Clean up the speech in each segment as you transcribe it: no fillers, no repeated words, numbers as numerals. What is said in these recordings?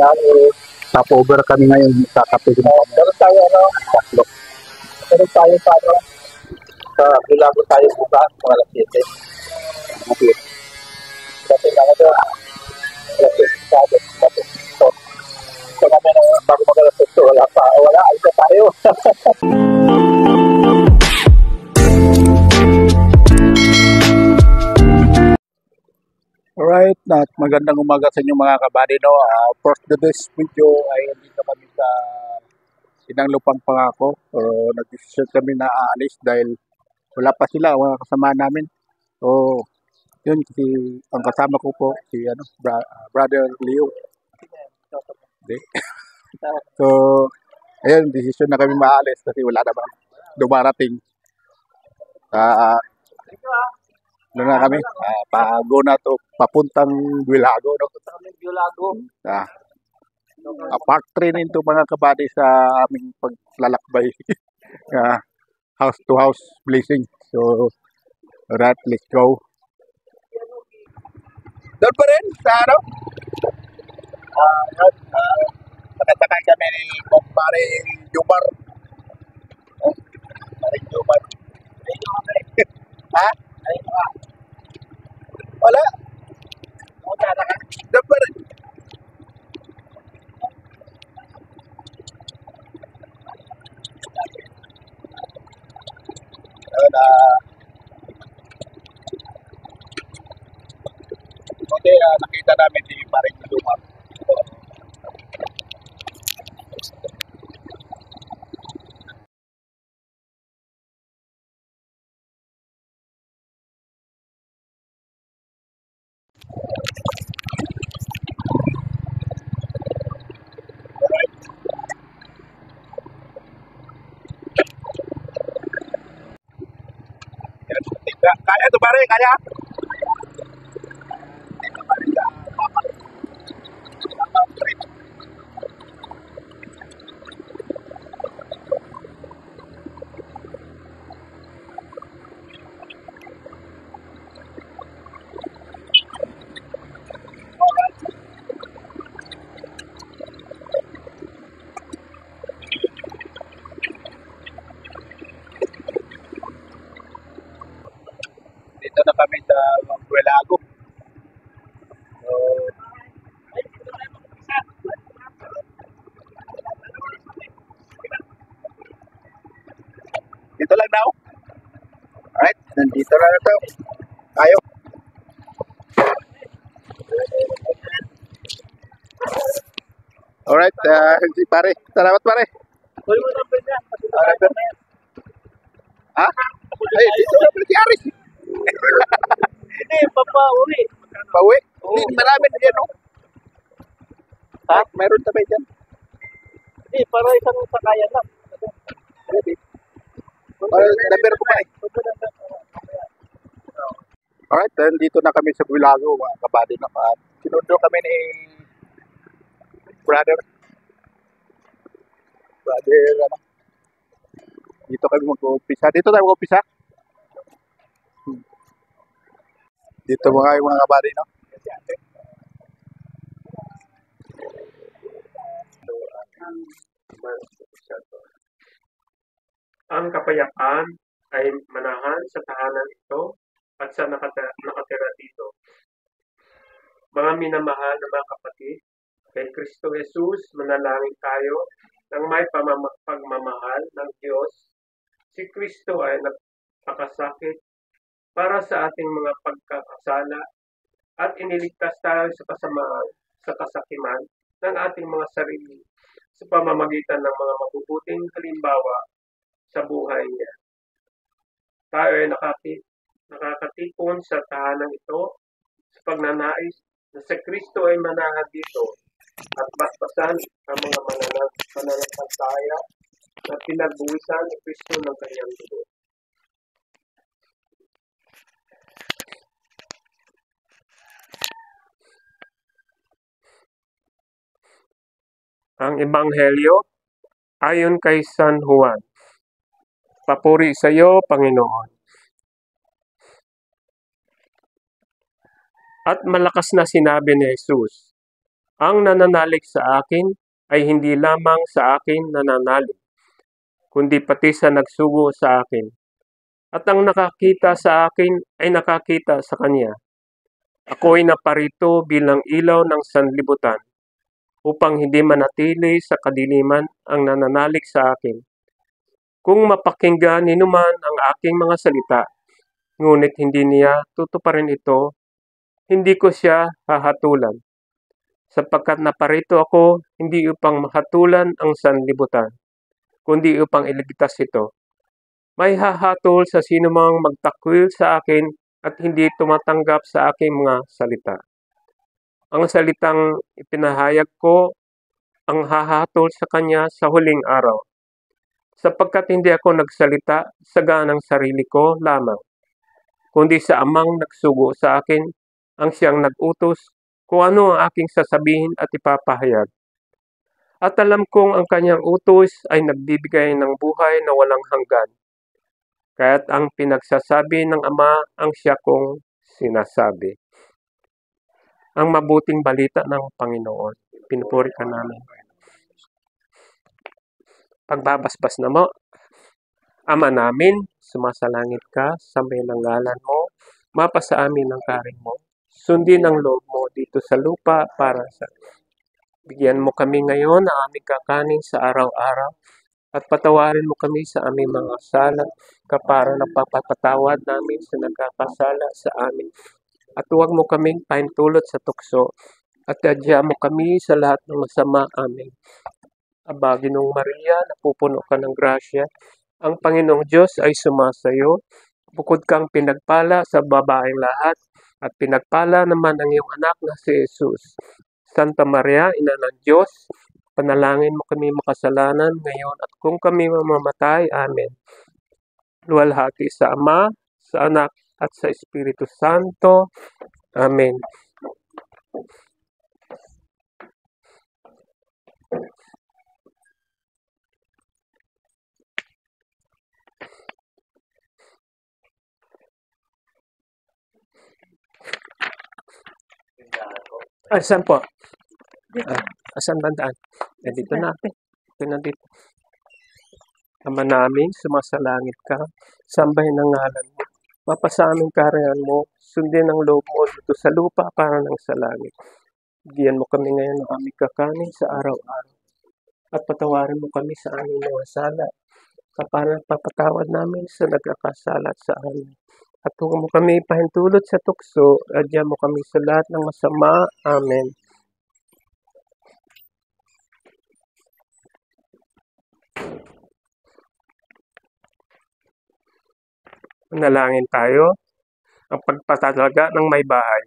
Yan, stopover kami ngayon sa Kapilin. Meron tayo, tatlo. Meron tayo sa, sa Bilago tayo bukas, mga alas 7. Okay. Kasi lang ito, alas 7 sa atin. So kami na, bago mag-alas 7, wala, ayos na tayo. Alright, magandang umaga sa inyo mga kabady, no? For today's video ay dito kami sa Sinanglupang Pangako. Nag-decision kami na aalis dahil wala pa sila, mga kasama namin. So, yun, ang kasama ko po, si Brother Leo. So, ayun, decision na kami maalis kasi wala naman dumarating. Doon na kami, pago na to, papuntang Bilago, no? Part 3 na ito mga kabady sa aming paglalakbay. House to house blessing. So, alright, let's go. Doon pa rin, sa ano? Nakasakay kami ni Kumpare Jumar. Kumpare Jumar. Ha? Wala. Doon pa rin. Okay, nakita namin si Paring Jumar. Kaya to pare, kaya? Dito na kami sa Bilago. So, dito lang daw. Alright, nandito na ito. Tayo. Alright, si pare. Salamat pare. Ha? Ay, dito na pala si Aris. Hindi, papauwi. Pauwi? Hindi, marami na dyan, no? Ha? Mayroon tabay dyan. Hindi, para isang sakayan lang. Ready? Number ko pa eh. Alright, then dito na kami sa Bilago, mga kabady na. Sinundo kami ni Brother, ano? Dito kami mag-umpisa. Dito tayo mag-umpisa. Dito mga kabady, no? Ang kapayapaan ay manahan sa tahanan ito at sa nakatira dito. Mga minamahal na mga kapatid, kay Kristo Jesus, manalangin tayo ng may pagmamahal ng Diyos. Si Kristo ay nagpakasakit para sa ating mga pagkakasala at iniligtas tayo sa kasakiman ng ating mga sarili sa pamamagitan ng mga mabubuting halimbawa sa buhay niya. Tayo ay nakakatipon sa tahanan ito sa pagnanais na si Kristo ay manahan dito at basbasan ang mga mananampalataya na pinagbuwisan ni Kristo ng kanyang dugo. Ang Ebanghelyo ayon kay San Juan. Papuri sa iyo, Panginoon. At malakas na sinabi ni Jesus, Ang nananalig sa akin ay hindi lamang sa akin nananalig, kundi pati sa nagsugo sa akin. At ang nakakita sa akin ay nakakita sa kanya. Ako ay naparito bilang ilaw ng sanlibutan, upang hindi manatili sa kadiliman ang nananalig sa akin. Kung mapakinggan ni numan ang aking mga salita, ngunit hindi niya tutuparin ito, hindi ko siya hahatulan. Sapagkat naparito ako hindi upang mahatulan ang sanlibutan, kundi upang iligtas ito. May hahatol sa sinumang magtakwil sa akin at hindi tumatanggap sa aking mga salita. Ang salitang ipinahayag ko ang hahatol sa kanya sa huling araw. Sapagkat hindi ako nagsalita sa ganang sarili ko lamang, kundi sa amang nagsugo sa akin, ang siyang nag-utos kung ano ang aking sasabihin at ipapahayag. At alam kong ang kanyang utos ay nagbibigay ng buhay na walang hanggan. Kaya't ang pinagsasabi ng Ama ang siya kong sinasabi. Ang mabuting balita ng Panginoon. Pinupuri ka namin. Pagbabasbas na mo. Ama namin, sumasalangit ka, sambahin ang ngalan mo, mapasa amin ang karing mo. Sundin ang loob mo dito sa lupa para sa... Bigyan mo kami ngayon ng aming kakanin sa araw-araw at patawarin mo kami sa aming mga sala kapara napapatawad namin sa nagkakasala sa amin. At huwag mo kaming pahintulot sa tukso at adya mo kami sa lahat ng masama. Amen. Aba, Ginoong Maria, napupuno ka ng grasya. Ang Panginoong Diyos ay sumasayo. Bukod kang pinagpala sa babaeng lahat at pinagpala naman ang iyong anak na si Jesus. Santa Maria, Ina ng Diyos, panalangin mo kami makasalanan ngayon at kung kami mamamatay. Amen. Luwalhati sa Ama, sa Anak, at sa Espiritu Santo. Amen. Saan po? Saan bandaan? Dito na. Ito na dito. Ama namin, sumasalangit ka, sambahin ang ngalan mo. Mapasa aming karayan mo, sundin ang loob mo dito sa lupa para ng sa langit. Bigyan mo kami ngayon ng aming kakanin sa araw-araw. At patawarin mo kami sa aming mga sala, kapara papatawad namin sa nagkakasala sa amin. At huwag mo kami pahintulot sa tukso, adya mo kami sa lahat ng masama. Amen. Manalangin tayo. Ang pagpatalaga ng may bahay.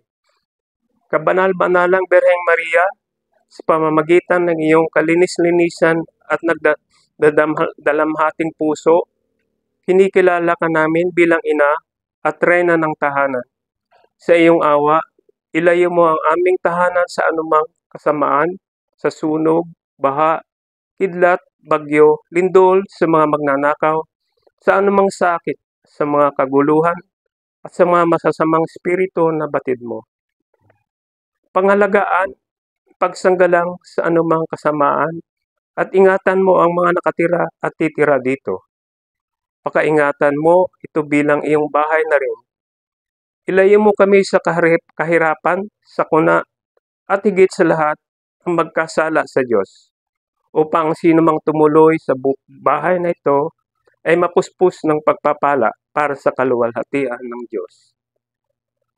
Kabanal-banalang Birheng Maria, sa pamamagitan ng iyong kalinis-linisan at nagdalamhating puso, kinikilala ka namin bilang ina at reyna ng tahanan. Sa iyong awa, ilayo mo ang aming tahanan sa anumang kasamaan, sa sunog, baha, kidlat, bagyo, lindol, sa mga magnanakaw, sa anumang sakit, sa mga kaguluhan, at sa mga masasamang espiritu na batid mo. Pangalagaan, pagsanggalang sa anumang kasamaan, at ingatan mo ang mga nakatira at titira dito. Pakaingatan mo ito bilang iyong bahay na rin. Ilayo mo kami sa kahirapan, sakuna, at higit sa lahat, ang magkasala sa Diyos, upang sino mang tumuloy sa bahay na ito ay mapuspos ng pagpapala para sa kaluwalhatian ng Diyos.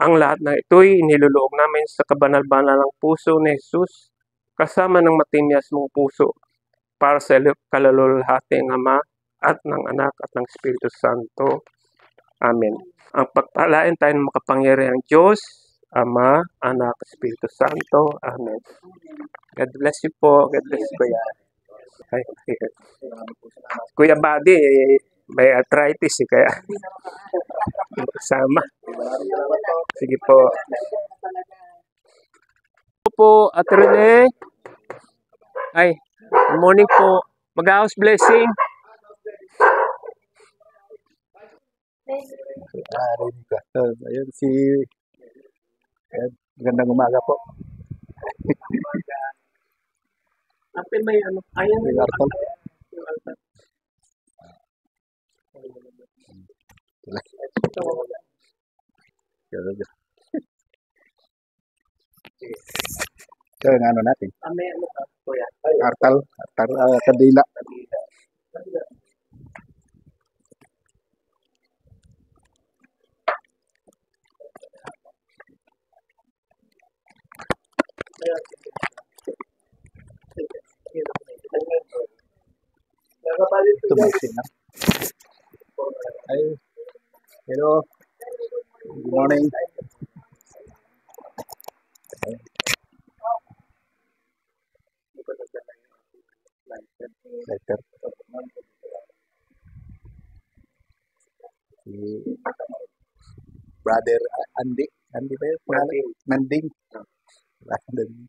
Ang lahat na ito'y iniluluog namin sa kabanal-banalang puso ni Jesus, kasama ng matinyas mong puso, para sa kalulwalhati ng Ama at ng Anak at ng Espiritu Santo. Amen. Ang pagpalain tayo ng makapangyarihang Diyos, Ama, Anak, Espiritu Santo. Amen. God bless you po. God bless you, Kuya. Kuya Buddy, may arthritis kaya kasama. Sige po. Po, Ate Rene. Ay, good morning po. Mag-house blessing. Rinig ka. Ayun, magandang umaga po. Ate, may ano, ayan May yung artol. altar. Yung altar. Ito, Ito yung ano natin. may ano ka, kuya. Artal. Kadila. Ito magsin na. Ay, hello. Good morning. Letter. Si Brother Andy. Andy ba yun? Nanding. Nanding.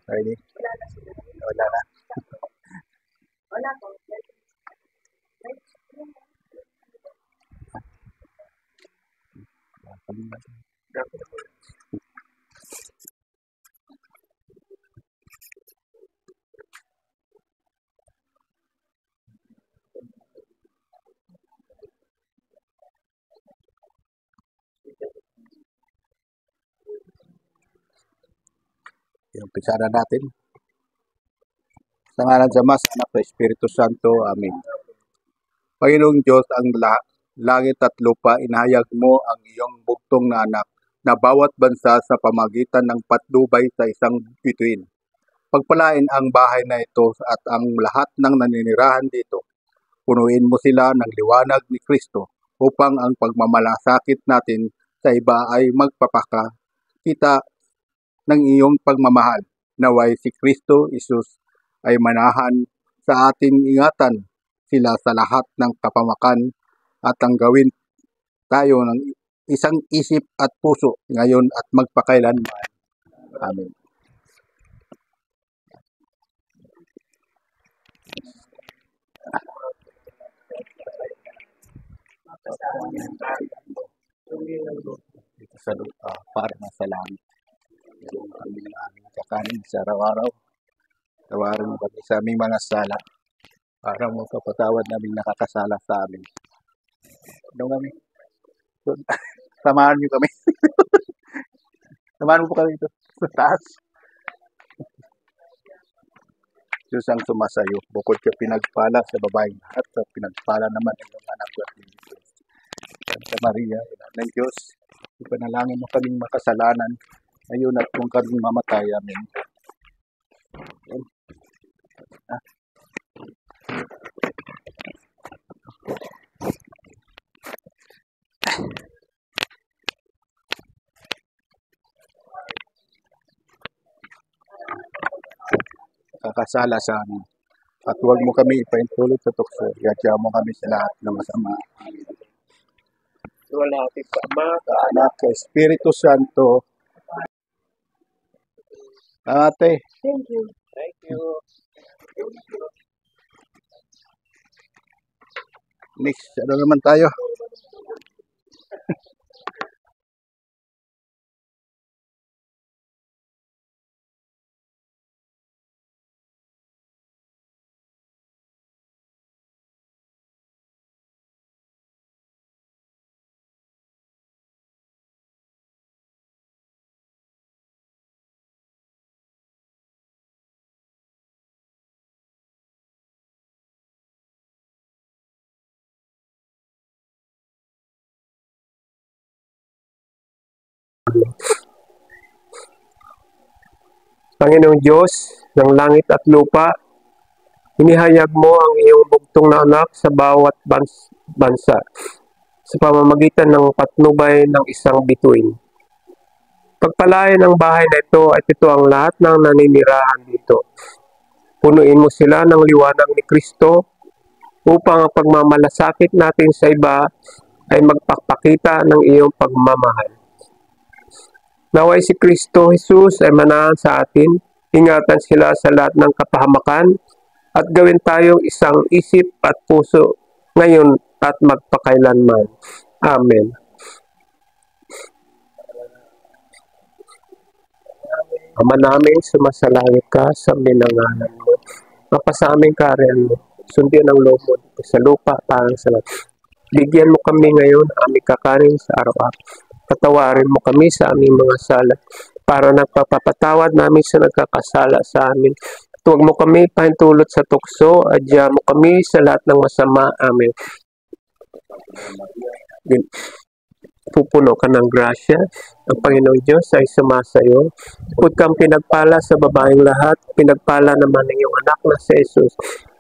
Ready? Wala na. Wala po. Yung pisara natin. Sa ngalan sa Ama, sa Anak, sa Espiritu Santo. Amen. Panginoong Diyos, ang langit at lupa, inahayag mo ang iyong bugtong na anak na bawat bansa sa pamagitan ng patnubay sa isang bituin. Pagpalain ang bahay na ito at ang lahat ng naninirahan dito. Punuin mo sila ng liwanag ni Kristo upang ang pagmamalasakit natin sa iba ay magpapakita ng iyong pagmamahal. Naway si Kristo Isus ay manahan sa ating ingatan sila sa lahat ng kapamakan at ang gawin tayo ng isang isip at puso ngayon at magpakailanman. Amen. Dito sa lupa para sa langit. Yung aming kakanin sa araw-araw. Tawarin mo kami sa aming mga sala. Para mo kapatawad namin nakakasala sa amin. Ano kami? Samahan niyo kami. Samahan mo po kami ito sa taas. Diyos ang sumasayo. Bukod ka pinagpala sa babaeng at sa pinagpala naman ng iyong anak ko at Diyos. Santa Maria, ina ng Diyos, ipanalangin mo kaming makasalanan ngayon at kung kaming mamatay. Amen. Kakasala sa amin. At huwag mo kami ipaintulot sa tukso. Iadya mo kami sa lahat ng masama. Wala natin sa Ama, Sa Anak, sa Espiritu Santo. Ate, Thank you. thank you. next, ano naman tayo? Panginoong Diyos ng langit at lupa, inihayag mo ang iyong bugtong na anak sa bawat bansa sa pamamagitan ng patnubay ng isang bituin. Pagpalain ang bahay na ito at ito ang lahat ng naninirahan dito. Punuin mo sila ng liwanag ni Kristo upang ang pagmamalasakit natin sa iba ay magpakita ng iyong pagmamahal. Naway si Kristo Jesus ay manahan sa atin, ingatan sila sa lahat ng kapahamakan at gawin tayong isang isip at puso ngayon at magpakailanman. Amen. Ama namin, sumasalangit ka, sambihin ang ngalan mo. Mapasaming kariyan mo, sundin ang loob mo dito sa lupa parang sa langit. Bigyan mo kami ngayon aming kakanin sa araw-araw. Patawarin mo kami sa aming mga sala para nagpapatawad namin sa nagkakasala sa amin. Huwag mo kami pahintulot sa tukso, adya mo kami sa lahat ng masama. Amen. Pupuno ka ng grasya, ang Panginoong Diyos ay sumasayo. Huwag kang pinagpala sa babaeng lahat, pinagpala naman ng iyong anak na si Jesus.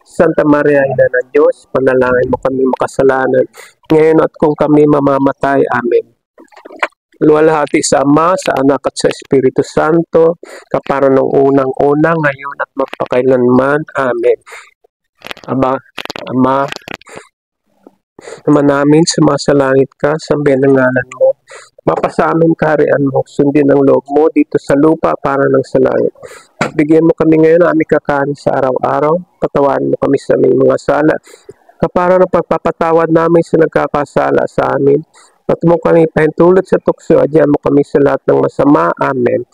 Santa Maria, Ina ng Diyos, panalangin mo kami makasalanan, ngayon at kung kami mamamatay. Amen. Luwalhati sa Ama, sa Anak at sa Espiritu Santo, kapara ng unang-una, ngayon at magpakailanman. Amen. Ama namin, sumasalangit ka, sambihin ang ngalan mo. Mapasa amin kaharian mo, sundin ang loob mo dito sa lupa para ng sa langit. At bigyan mo kami ngayon ng aming kakanin sa araw-araw. Patawarin mo kami sa aming mga sala, kapara ng pagpapatawad namin sa nagkakasala sa amin. At mo kami pahintulot sa tukso, adyan mo kami sa lahat ng masama. Amen.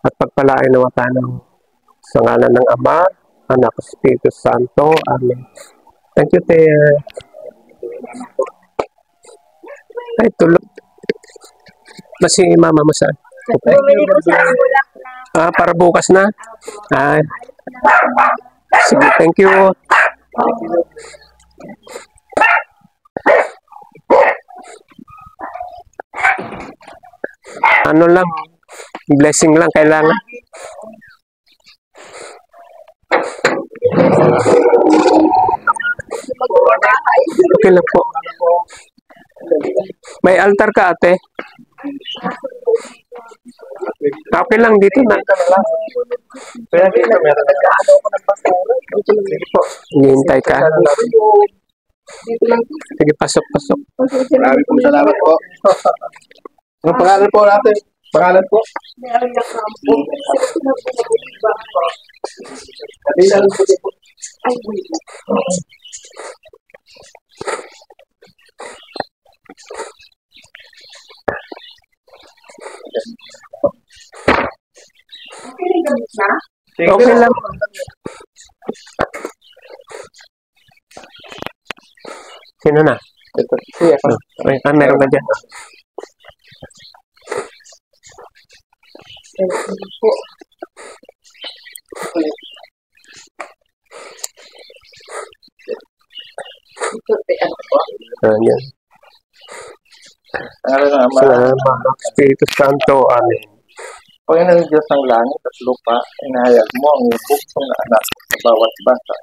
At pagpalain naman tayo sa ngalan ng Ama, Anak at Espiritu Santo. Amen. Thank you, Tia. Ay, tulog. Na si mama mo saan? Okay. Bumili ko sa Bulacan. Para bukas na? Ay. Sige, thank you. Ano lang, blessing lang kailangan. Okay lang po. May altar ka, ate? Okay lang, dito na. Kaya dito, meron na ka. Sige po. Hihintay ka. Sige, pasok. Maraming pong salamat po. Anong pangalan po natin? Pangalan po? Kabilang po po. Okay lang. Sino na? Ito. Sige po. Meron ka dyan. Ayan. Salamat, Espiritu Santo. Amen. Panginoon Diyos ng langit at lupa, inahayag mo ang iyong buktong na anak sa bawat bata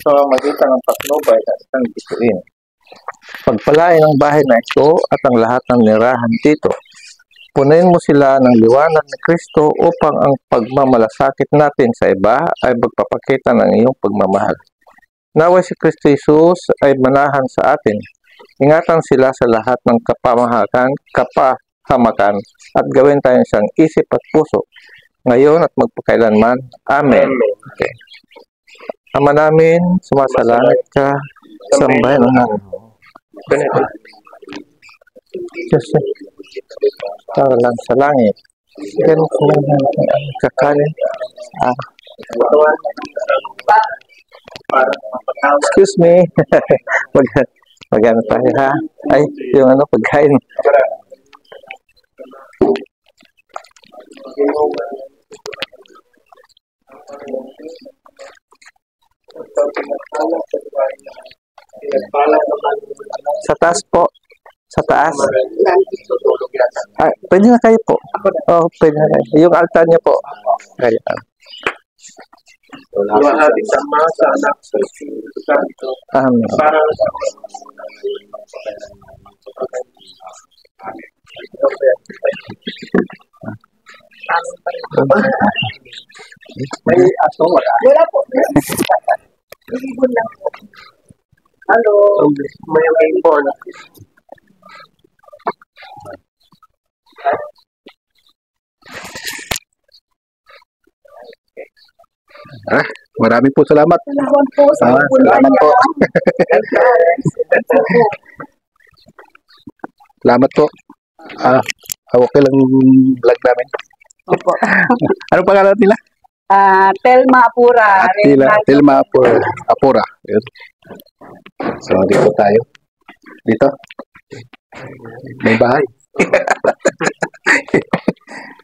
sa magitan ng patnubay at isang bituin. Pagpalain ang bahay na ito at ang lahat ng nirahan dito. Punuin mo sila ng liwanag ni Kristo upang ang pagmamalasakit natin sa iba ay magpapakita ng iyong pagmamahal. Naway si Kristo Jesus ay manahan sa atin. Ingatan sila sa lahat ng kapahamakan at gawin tayong isang isip at puso ngayon at magpakailanman. Amen. Okay. Ama namin, sumasalangit ka, sambahin ang ngalan mo. Diyos, tao lang sa langit. Ganun ko lang ang kakanin. Excuse me. Mag-ano tayo ha? Ay, yung ano, pagkain. Sa taas po. Sa taas. Ay, pwede na kayo po. Oh, pwede na kayo. Yung altar niyo po. Kaya. Luwalhati sa Ama, sa Anak, sa Espiritu Santo. Amen. Para sa May aso wala. Wala po. Ibon lang po. Hello. may rainbow. Marami po salamat. Salamat po sa ibon Salamat po. Salamat po. Okay lang vlog namin. Opo. Ano pangalan nila? Telma Apura. Telma Apura. Yun. So, dito tayo. Dito. May bahay.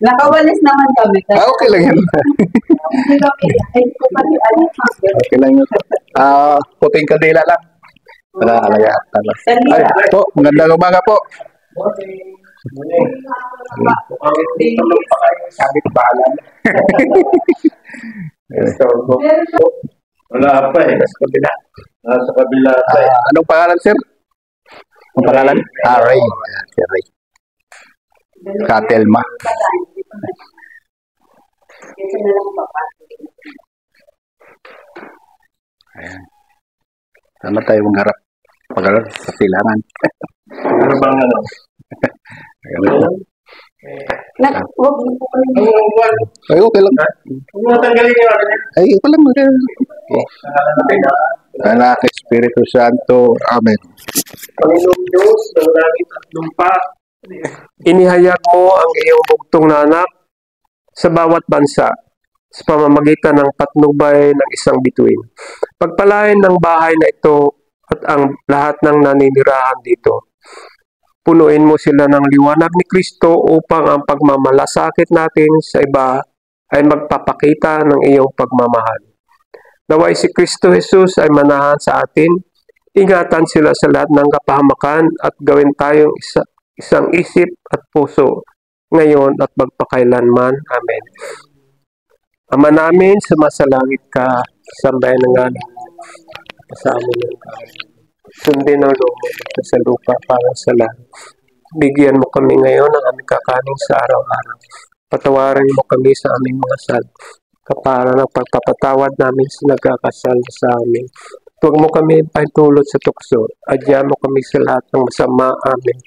Nakawalis naman kami. Okay lang yan. Hindi kami. Hindi ko pa rin alam. Okay lang yun. Puting kandila lang. Wala, alaga. Ay, po, magandang umaga po. Sabit balan. Wala pa eh. Nasa kabila pa eh. Anong pangalan, sir? Anong pangalan? Ray. Si Ray. Katelma. Kasi na lang papasok. Ayan. Sama tayo mengharap pagkakas sa silangan. Ano bang ano? Huwag mo po kayo. Ay, okay lang. Huwag mo tanggalin yung ano niya. Ay, okay lang. Anak, Espiritu Santo. Amen. Panginoong Diyos, ng langit at lupa, inihayag mo ang iyong bugtong na anak sa bawat bansa sa pamamagitan ng patnubay ng isang bituin. Pagpalain ng bahay na ito at ang lahat ng naninirahan dito. Punuin mo sila ng liwanag ni Kristo upang ang pagmamalasakit natin sa iba ay magpapakita ng iyong pagmamahal. Naway si Kristo Jesus ay manahan sa atin, ingatan sila sa lahat ng kapahamakan at gawin tayong isang isip at puso ngayon at magpakailanman. Amen. Ama namin, sumasalangit ka, sambayan ng ngalan, kasama ng kahit. Sundin ang loob mo sa lupa para sa lahat. Bigyan mo kami ngayon ng aming kakanin sa araw-araw. Patawarin mo kami sa aming mga sal, kapara ng pagpapatawad namin sa nagkakasal sa amin. Huwag mo kami paitulot sa tukso. Adya mo kami sa lahat ng masama. Amen.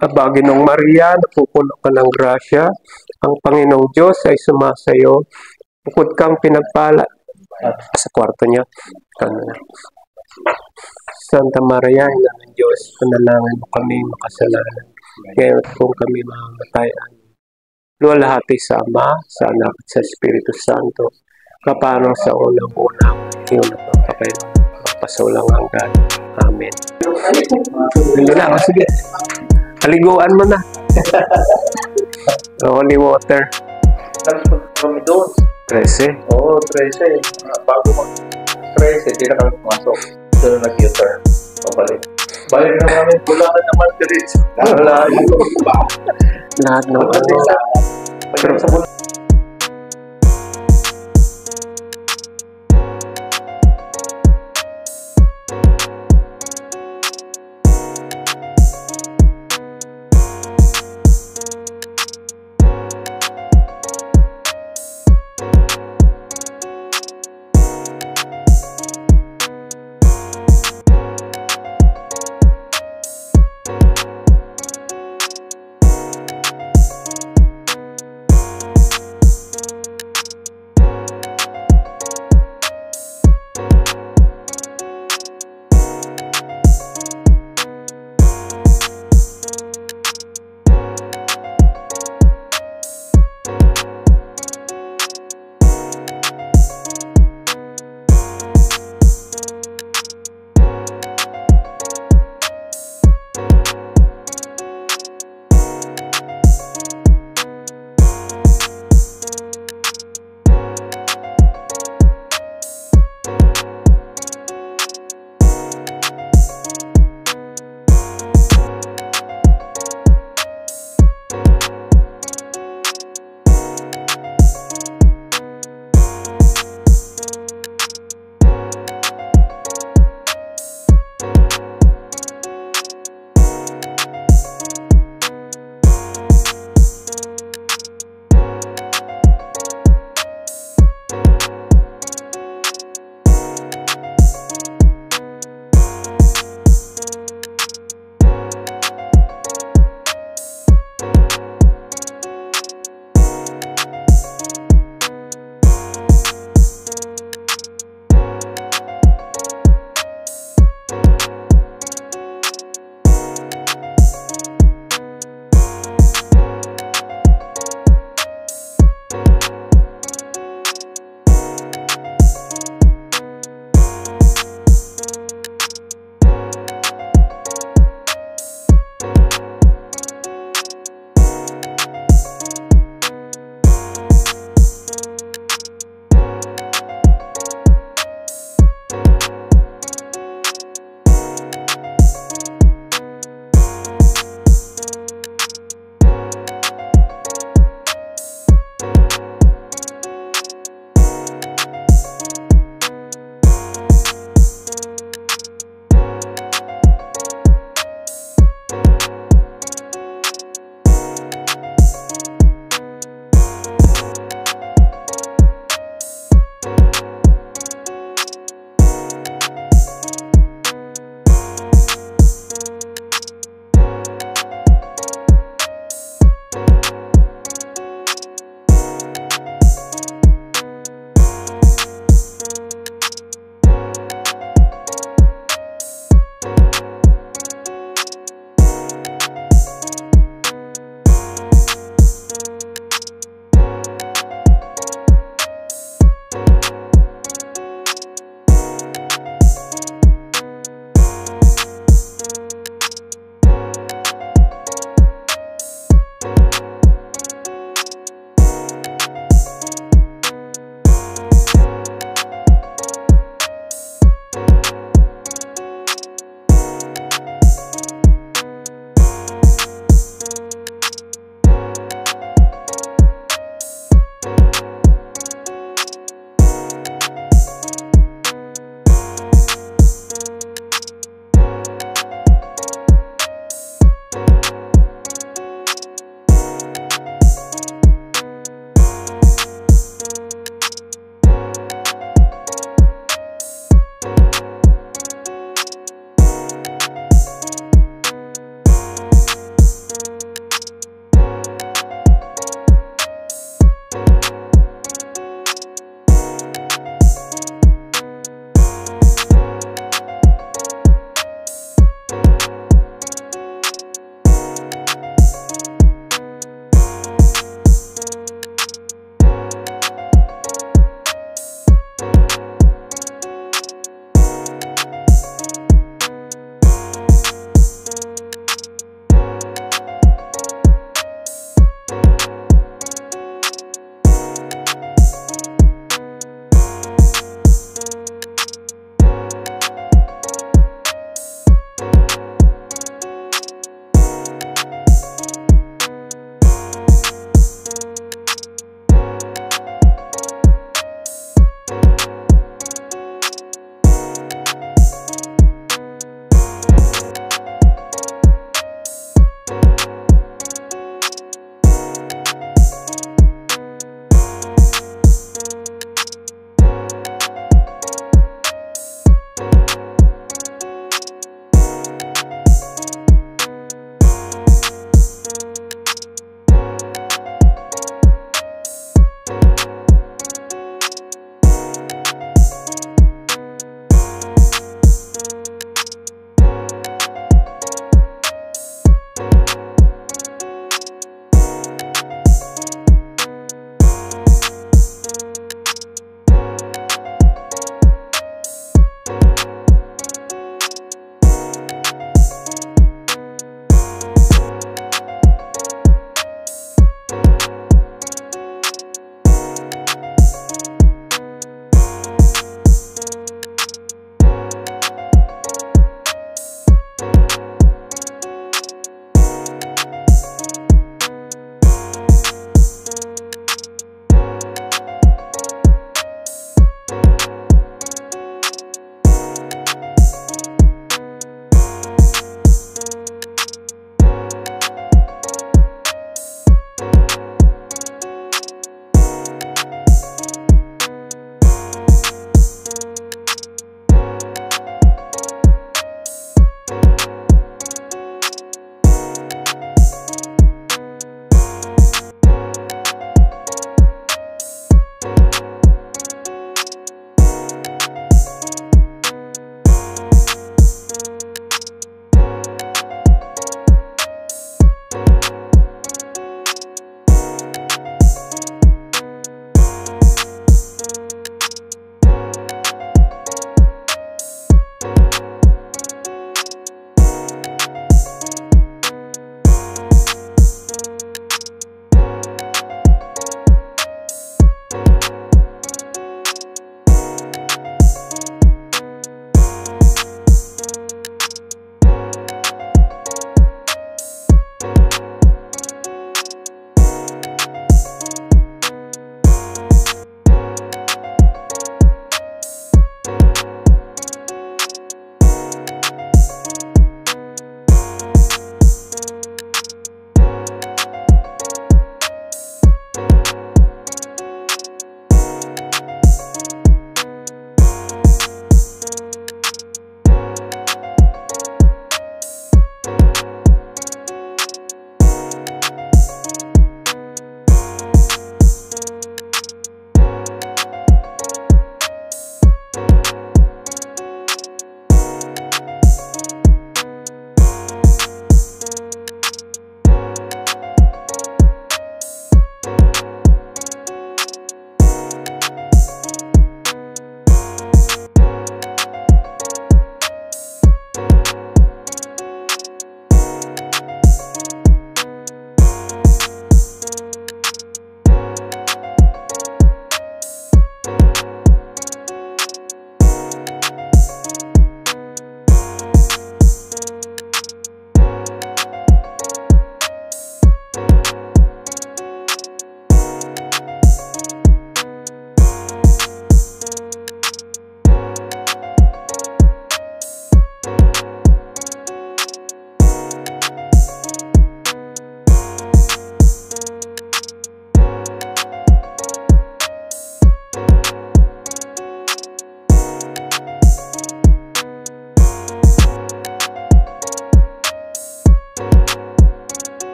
Aba, Ginoong Maria, napupuno ka ng grasya. Ang Panginoong Diyos ay sumasayo. Bukod kang pinagpala sa kwarto niya. Santa Maria, Ina ng Diyos, panalangin mo kami makasalanan. Ngayon kung kami mamamatay, luwalhati sa Ama, sa Anak at sa Espiritu Santo, kapanong sa unang-unang, yung nagpapakailan, magpasaulang hanggan. Amen. Hindi na, sige. Haliguan mo na. Holy water. Kami doon. 13. Oo, 13. Bago mag-13, di na kami pumasok. Doon nag-U-turn. Pabalik. Balik na namin, bulangan naman diretso. Wala yung Lahat ng ano. Pero sa bulan.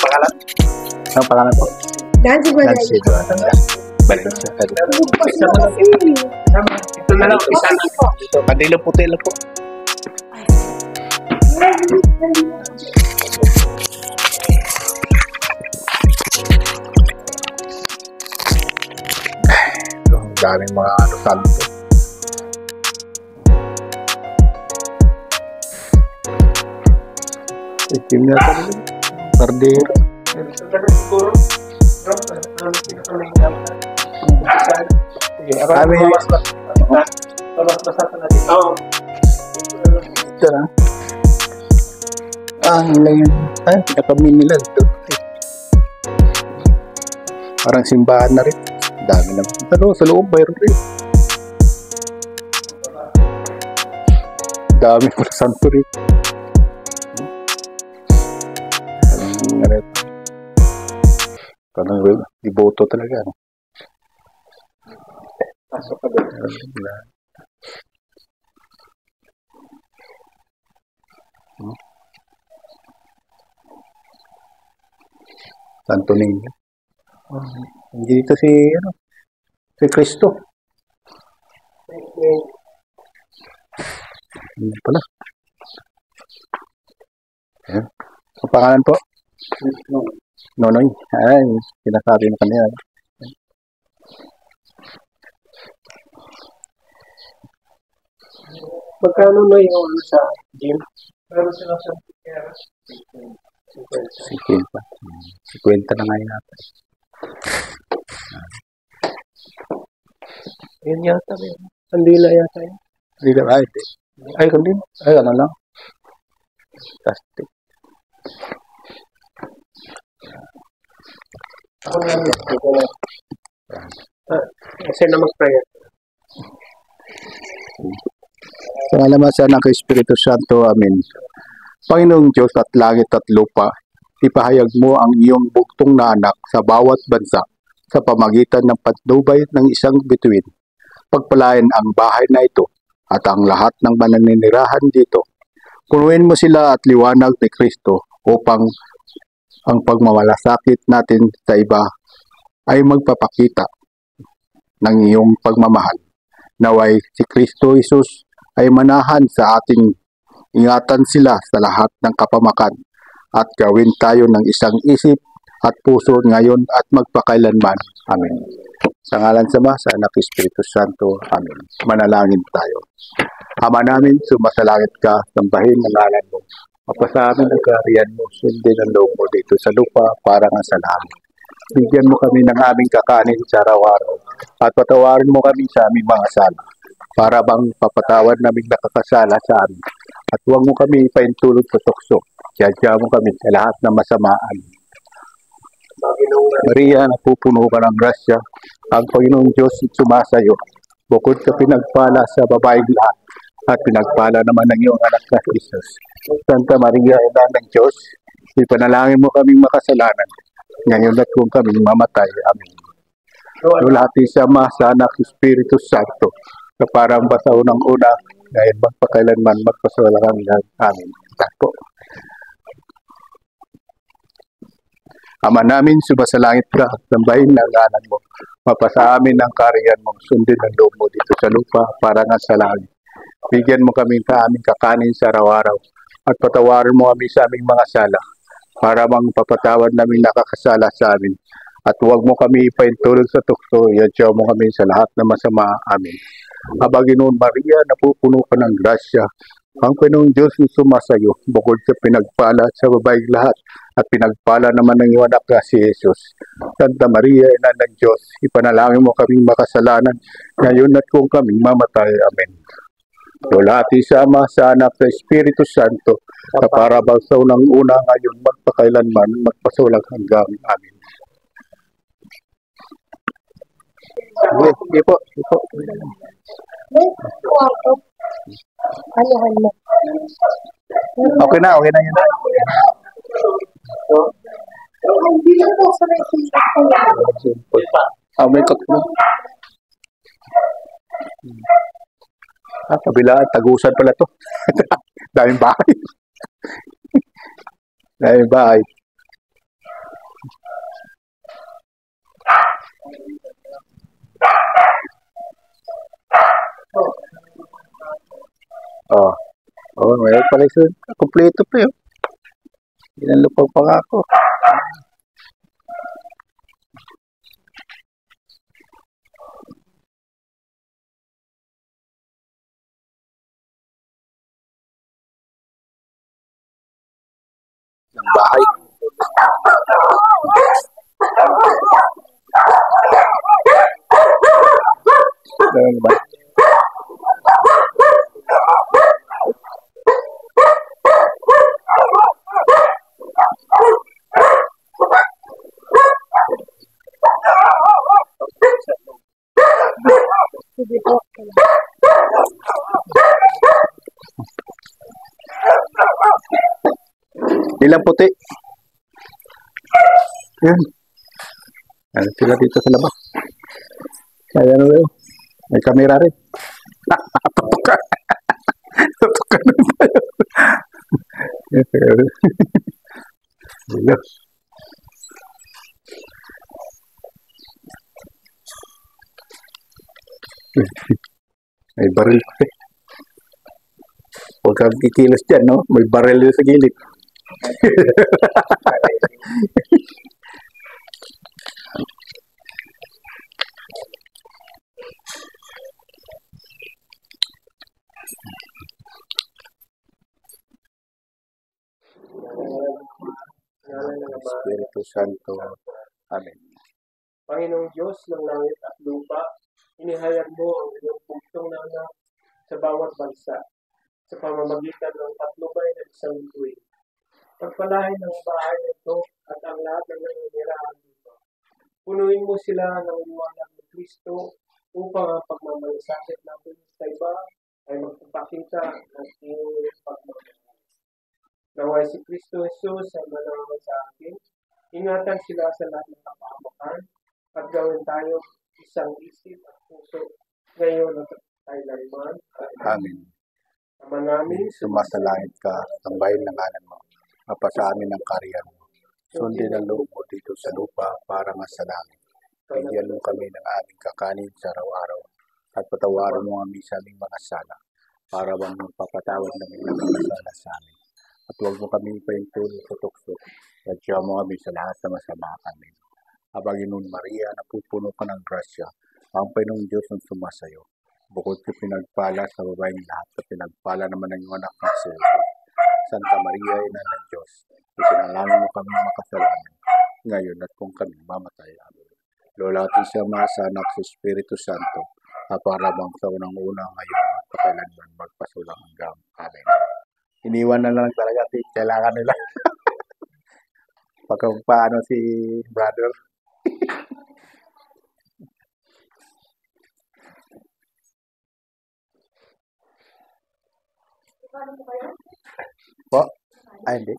pangalan? Ang pangalan po? Nancy ba Nancy. Balik siya. Ito na lang, isa na. Kadilo puti lang po. Ang daming mga santo. Itim na talaga. Kardero. Siguro, Kami, Oo. ito na. Ang lang. Ay, pinakamin nila. Ito. Parang simbahan na rin. Dami na. Pero sa loob, mayroon rin. Dami pala santo rin. Parang iboto talaga. No? Pasok ka doon. Santo Niño. Hindi ito si Cristo. Hindi pala. Ayan. Ang pangalan po? Nonoy. Ay, sinasabi mo kanina. Magkano na yung sa gym? Pero sila sa pera. 50. 50 na nga yata. Yun yata rin. Kandila yata yun. Hindi na, ay, hindi. Ay, kundi. Ay, ano lang. Plastic. Ako na yun. Kasi na mag-prayer. Sa alaman sa anak Espiritu Santo, Amen. Panginoong Diyos at langit at lupa, ipahayag mo ang iyong bugtong na anak sa bawat bansa sa pamagitan ng patnubay ng isang bituin. Pagpalain ang bahay na ito at ang lahat ng mananinirahan dito. Punuin mo sila at liwanag ni Kristo upang ang pagmamalasakit natin sa iba ay magpapakita ng iyong pagmamahal. Naway si Kristo Jesus ay manahan sa ating ingatan sila sa lahat ng kapamakan at gawin tayo ng isang isip at puso ngayon at magpakailanman. Amen. Sa ngalan sa Ama, sa Anak, Espiritu Santo. Amen. Manalangin tayo. Ama namin, sumasalangit ka, sambahin ang ngalan mo. Mapasamin ang kaharian mo, sundin ang loob mo dito sa lupa para nga sa langit. Bigyan mo kami ng aming kakanin sa araw-araw at patawarin mo kami sa aming mga sala para bang papatawad namin nakakasala sa amin. At huwag mo kami ipaintulog sa tukso. Kaya mo kami sa lahat ng masamaan. Maria, napupuno ka ng grasya. Ang Panginoong Diyos sumasayo. Bukod sa pinagpala sa babaeng lahat at pinagpala naman ng iyong anak na Jesus. Santa Maria, Ina ng Diyos, ipanalangin mo kaming makasalanan. Ngayon at kung kaming mamatay. Amen. Lulati sa Ama, sa Anak, Espiritu Santo, na parang basaw ng una, ngayon magpakailanman, magpasawalang hanggan. Amen. Tako. Ama namin, sumasalangit ka, sambahin ang ngalan mo. Mapasa amin ang kaharian mo, sundin ang loob mo dito sa lupa para nga sa langit. Bigyan mo kami ka aming kakanin sa araw-araw at patawarin mo kami sa aming mga sala para bang papatawad namin nakakasala sa amin. At huwag mo kami ipaintulog sa tukso, iadyaw mo kami sa lahat na masama. Amen. Aba Ginoon Maria, napupuno ka ng grasya. Ang Panginoong Diyos ay sumasayo, bukod sa pinagpala sa babaeng lahat, at pinagpala naman ng iyong anak na si Jesus. Santa Maria, Ina ng Diyos, ipanalangin mo kaming makasalanan, ngayon at kung kaming mamatay. Amen. Lulati sa Ama, sa Anak, sa Espiritu Santo, sa parabalsaw ng una, ngayon magpakailanman, magpasawalang hanggang. Amen. Hindi po. Okay na yun na. May kaklo. Kabila, tagusan pala to. Daming bahay. Oo, mayroon pala isa. Kompleto pa yun. Inalupag pa nga ako. Ng bahay. Ganun ba? Ilang puti. Yan. Ano sila dito sa labas? Ayan o. May kamera rin. Tutukan. Tutukan na tayo. Hello. May baril pa eh. Huwag kang kikilos dyan, no? May baril yun sa gilid. Espiritu Santo. Amen. Panginoong Diyos ng langit at lupa, inihayag mo ang iyong puntong na anak sa bawat bansa sa pamamagitan ng patnubay ng isang tuwing. Pagpalain ng bahay na ito at ang lahat ng nangyayarahan dito. Punuin mo sila ng liwanag ng Kristo upang ang pagmamalasakit natin sa iba ay magpapakita ng iyong pagmamahal. Naway si Kristo Jesus ay manangan sa akin, ingatan sila sa lahat ng kapahamakan at gawin tayo isang isip at puso ngayon at kailanman. Amen. Ama namin, Sumasalangit ka, tambahin ng ngalan mo. Mapasa amin ang karyan mo. Sundin ang loob mo dito sa lupa para nga sa langit. Bigyan mo kami ng aming kakanin sa araw-araw at patawarin mo kami sa aming mga sala para bang magpapatawad namin ng mga sa amin. At huwag mo kami paintulong sa tukso at siya mo kami sa lahat na masama kami. Panginoon Maria, napupuno ka ng grasya, ang Panginoong Diyos ang sumasayo. Bukod sa pinagpala sa babaeng lahat at pinagpala naman ng iyong anak na si Jesus. Santa Maria, Ina ng Diyos, itinalangin mo kami makasalanan, ngayon at kung kami mamatay. Amen. Lola at siya sa anak sa Espiritu Santo, at para bang sa unang-una ngayon at kailanman magpasulang hanggang. Amen. Iniwan na lang talaga, kailangan nila. Pagka paano si brother. Po? Ay, hindi.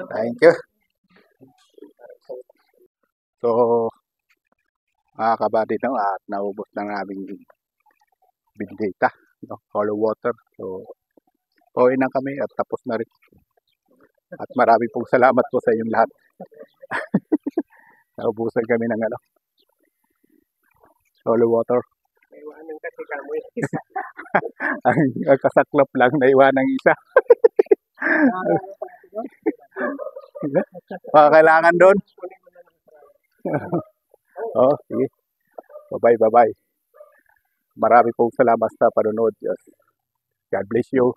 Thank you. So, mga kabady no, at naubos na namin bindita, no, hollow water. So, pauwi na kami at tapos na rin. At marami pong salamat po sa inyong lahat. Naubusan kami ng hollow water. Ang kasaklap lang, naiwan ng isa. Kailangan doon. Oh, sige. Bye-bye. Marami pong salamat sa panonood. God bless you.